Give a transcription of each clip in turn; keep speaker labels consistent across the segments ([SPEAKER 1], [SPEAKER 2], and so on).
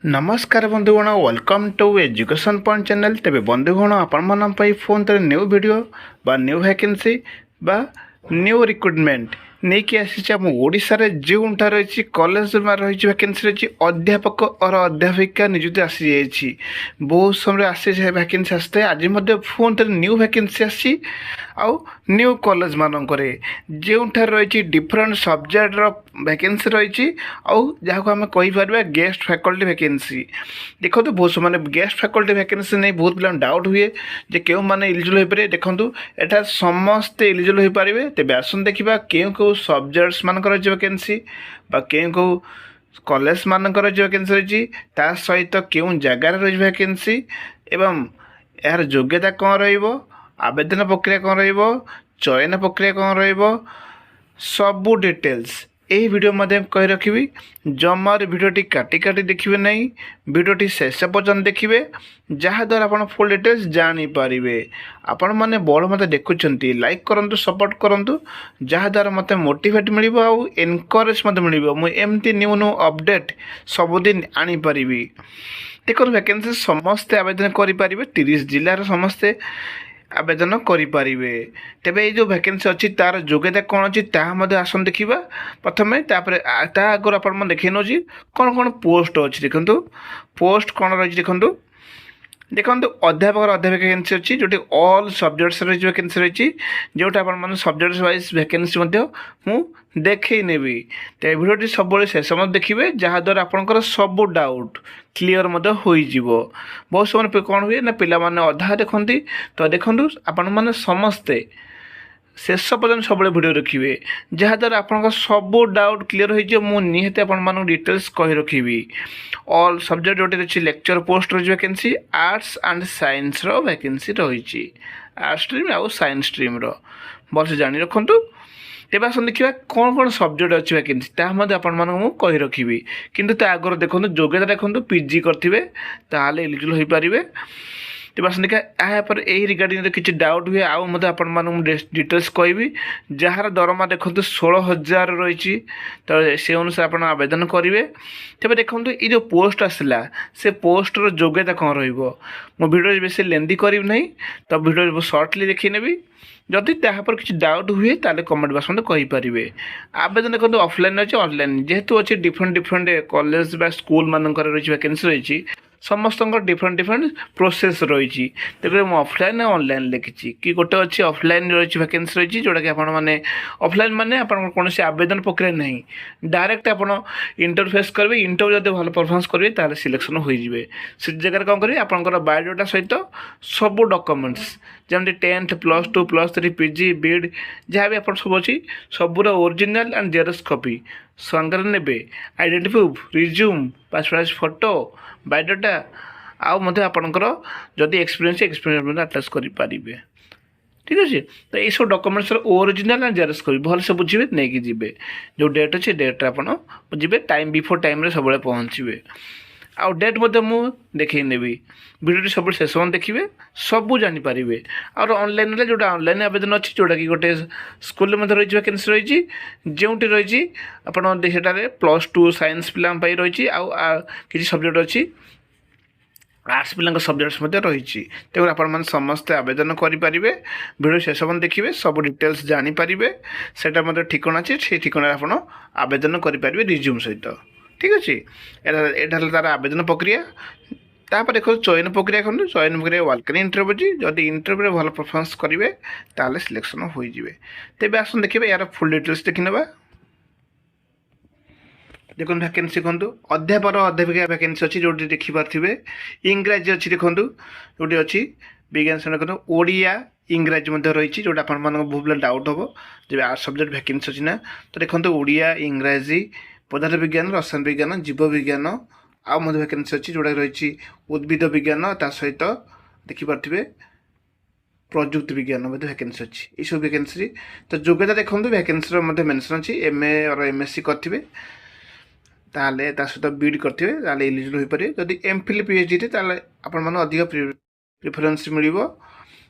[SPEAKER 1] नमस्कार बंधुगण welcome to education point channel. तेरे बंधुगण आपण फोन तर न्यू वीडियो बा न्यू वैकेंसी बा न्यू रिक्रुटमेंट नहीं कि आसी आम ओडार जो रही कॉलेज रही वैकेंसी रही अध्यापक और अध्यापिका निजुक्ति आसी जाइए। बहुत समय आसी वैकेंसी आसता है। आज फोन तर न्यू वैकेंसी आसी आउ न्यू कॉलेज मानक जो रही डिफरेंट सब्जेक्ट वैकेंसी रही जहाँ आम कहीपर गेस्ट फैकल्टी वैकेंसी। देखो बहुत समय गेस्ट फैकल्टी वैकेंसी नहीं बहुत पिला डाउट हुए जे क्यों मैंने इलिजिबल हो पारे। देखो एटा समस्ते इलिजिबल हो पारे। तेज आसन देखा क्यों क्यों सब्जेक्ट्स मानक रही वैकेंसी बा क्यों क्यों कॉलेज मानक रही वैकेंसी रही ता सहित क्यों जगार रही वैकेंसी एवं यार योग्यता कौन रही आवेदन प्रक्रिया कौन रही चयन प्रक्रिया कौन रही सबू डिटेल्स यही वीडियो मध्य कही रखी। जमार वीडियोटी काटी काटी देखिए नहीं, वीडियोटी शेष पर्यंत देखिए जहाद्वारा आप फुल डिटेल्स जानीपारे। आपण मैंने बड़ मत देखुंट लाइक करूँ सपोर्ट करूँ जहाद्वारा मत मोटिवेट मिल एनकरेज मिल मुझे न्यू न्यू अपडेट सबुदिन आनीपारि। देखो वैकेंसी समस्ते आवेदन करें 30 जिलार समस्ते आवेदन करें। तेज ये वैकेंसी अच्छी तार योग्यता कौन अच्छी आसन देखा प्रथम आगर आप देखे नौ कौन कौन पोस्ट अच्छी। देखो पोस्ट कौन रही देखो अध्यापक और अध्यापिका वैकेंसी अच्छी जो ऑल सब्जेक्ट्स रही वैकेंसी रही जोटा आप सब्जेक्ट्स वाइज वैकेंसी देखे नेबी। तो भिडियोटी सब शेष देखिए जहाद्वारा आपंकर सब डाउट क्लीयर बहुत समय कौन हुए ना पिला माने अधा देखती। तो देखो आपण मैंने समस्ते शेष पर्यटन सब भिड रखिए जहाद्वारा आप सब डाउट क्लीयर हो निहत आप डिटेल्स कही रखी। ऑल सब्जेक्ट जो अच्छी लेक्चर पोस्ट रही vacancy arts and science vacancy रही आर्ट्स स्ट्रीम आउ साइंस स्ट्रीम भलसे जानी रखु। तेज आस देखा कौन कौन सब्जेक्ट अच्छी वैकेंसी आपको कही रखी किंतु आगर देखो योग्यता देखो पीजी करेंगे ताहले एलिजिबल हो पारे। तेज आस देखा यापर यही रिगार्डिंग किसी डाउट हुए आउ मत आप डिटेल्स कहि जार दरमा देखो 16,000 रही। तो से अनुसार आप आवेदन करेंगे। तेज देखो ये जो पोस्ट आसला से पोस्टर योग्यता कौन रो भिडियो बेस लेंदी करना तो भिडियो सर्टली देखी नेबी। जदि तापर किसी डाउट हुए ताले कमेंट बॉक्स में कहींपारे। आवेदन देखो ऑफलाइन अच्छे ऑनलाइन जेहेतु अच्छे डिफरेंट डिफरेंट कॉलेज बा स्कूल मानक रही वैकेंसी रही समस्त डिफरेंट डिफरेंट प्रोसेस रही। तेज मुझे ऑफलाइन ऑनलाइन लिखी कि गोटे अच्छी ऑफलाइन रही वैकेंसी रही जोटा कि आपने ऑफलाइन माने कौन आवेदन प्रक्रिया नहीं डायरेक्ट आप इंटरव्यू फेस करेंगे। इंटरव्यू जब भल परफॉर्मेंस करेंगे ताले सिलेक्शन हो से जगह कौन करेंगे आपंकर बायोडाटा सहित सब डॉक्यूमेंट्स जमी 10th +2 +3 पीजी बीड जहाँ भी आप सब अच्छी सबूर ओरिजिनल एंड जेरक्स कॉपी संगे ने identity proof resume passport size photo biodata आउ आपंकर जदि एक्सपीरियंस आटाच करेंगे। ठीक अच्छे तो ये सब documents original and Xerox copy भल से बुझे नहीं कि जी जो डेट अच्छे डेट आप जी टाइम बिफोर टाइम सब पहुँचे आउ डेट मु देखी नेबी भिडियो सब शेष देखिए सबू जानीपारे। और ऑनलाइन जोटा ऑनलाइन आवेदन अच्छी जोटा कि गोटे स्कूल रही वैकेंसी रही जो रही आपठारे +2 साइंस पिला रही किसी सब्जेक्ट अच्छी आर्ट्स पिला सब्जेक्ट्स रही। तेज आप समस्ते आवेदन करेंगे भिडियो शेष देखिए सब डिटेल्स जानीपारे से ठिकाना अच्छे से ठिकाना आप आवेदन करेंगे रिज्यूम सहित। ठीक अच्छे यहाँ तार आवेदन प्रक्रिया तापर देखो चयन प्रक्रिया खंड चयन प्रक्रिया वालकन इंटरव्यू अच्छी जदि इंटरव्यू भल परफॉर्मेंस करेंगे ताले सिलेक्शन हो जाए। तेज आस देखिए यार फुल डिटेल्स देखी ना। देखो वैकेंसी देखो अध्यापक अध्यापिका वैकेंसी अच्छी जो देखिपे इंग्राजी अच्छी देखो जो अच्छी विज्ञान श्रेणी देखो ओडिया इंग्राजी रही जोटा आप बहुत डाउट हम जब आर्ट सब्जेक्ट वैकेंसी अच्छी ना। तो देखो ओडिया इंग्राजी पदार्थ विज्ञान रसायन विज्ञान जीव विज्ञान आउ वैकेंसी अच्छी जोड़ा रही उद्भिद विज्ञान ता सहित देखिपे प्रजुक्ति विज्ञान वैकेंसी अच्छी ये सब वैकेंसी। तो योग्यता देखो वैकेंसी मेंशन अच्छी MA और MSc करेंगे ताले सहित बीड करेंगे एलिजिबल हो पारे। जदि MPhil PhD आपन अधिक प्रिफरेन्स मिल।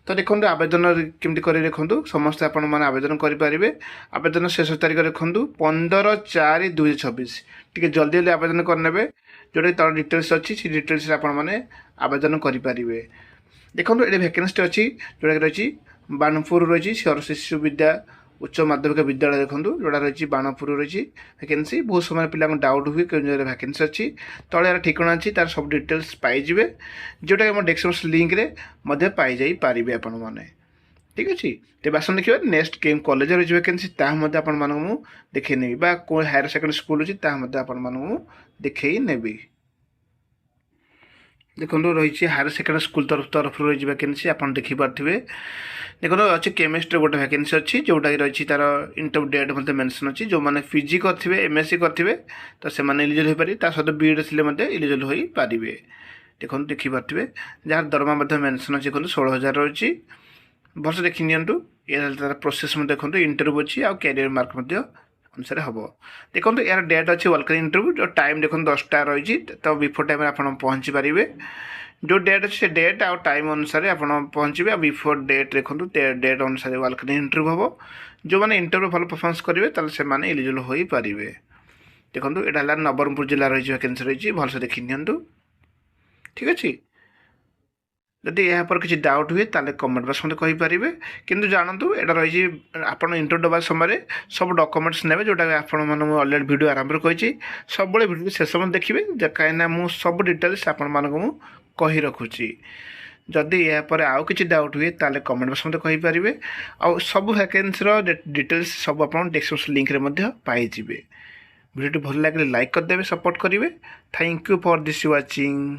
[SPEAKER 1] तो देखो आवेदन केमती करें देखो समस्त आप आवेदन करेंगे। आवेदन शेष तारीख देखो 15/4/2026 टी जल्दी जल्दी आवेदन करने जोटा तर डिटेल्स अच्छी से डिटेल्स आपने आवेदन करेंगे। देखो ये भैकेन्सी अच्छी जोटा रही बाणपुर रही सर शिशु विद्या उच्च माध्यमिक विद्यालय देखो जोड़ा रही बाणपुर रही भैकेन्सी बहुत समय पिला डाउट हुए कौन जगह भैकेन्सी अच्छी तले यार ठिकाना अच्छी तार सब डिटेल्स पाइबे जोटा कि डिस्क्रिप्शन लिंक रे पाई पारे आपण मैंने ठीक अच्छे। तेज आसन देखिए नेक्स्ट केम कॉलेज रही भैकेन्सी आपको देखी नेबी कौन हायर सेकेंडरी स्कूल अच्छी आपको देखी नेबी। देखो रही हायर सेकेंडरी स्कूल तरफ रही भैकेन्सी आप देखिपे। देखो अच्छे केमिस्ट्री गोटे भैकेन्सी अच्छी जोटा कि रही तार इंटरव्यू डेट मत मेंशन अच्छी जो मैंने पीजी करेंगे एमएससी करेंगे तो से इलिजिबल हो पारे सहित बीएड थे इलिजिबल हो पारे। देखो देखिपे जहाँ दरमा मेंशन अच्छी देखो 16,000 रही भलसे देखी नियंतु ये तार प्रोसेस में देखो इंटरव्यू अच्छी आ कैरियर मार्क अनुसार हम। देखो यार डेट अच्छी वेलकम इंटरव्यू जो टाइम देखो 10टा रही तो बिफोर टाइम आप पहुँची पारे जो डेट अच्छे से डेट आउ टाइम अनुसार आप पहुँचे बिफोर डेट देखो डेट अनुसार वेलकम इंटरव्यू हम जो मैंने इंटरव्यू भल परफॉर्मेंस करेंगे से इलिजिबल हो पारे। देखो यहाँ नवरंगपुर जिला रही वैकेंसी रही भलसे देखी नियंतु ठीक अच्छे। जदि यहाँ पर किसी डाउट हुए ताले कमेंट बॉक्स में कहींपारे किंतु जानतु यहाँ रही आप इंटरव्यू देवा समय सब डॉक्यूमेंट्स ने जोटा अलरेडी वीडियो आरंभ कही सब वीडियो शेष में देखिए कहीं मुझे सब डिटेल्स आपको कही रखुची। जदि यहाँ पर आउ किसी डाउट हुए ताले कमेंट बॉक्स में कहींपारे आ सब वैकेंसी डिटेल्स सब आप डिस्क्रिप्शन लिंक रे पाइबे। वीडियो भल लगे लाइक करदे सपोर्ट करेंगे। Thank you for this watching.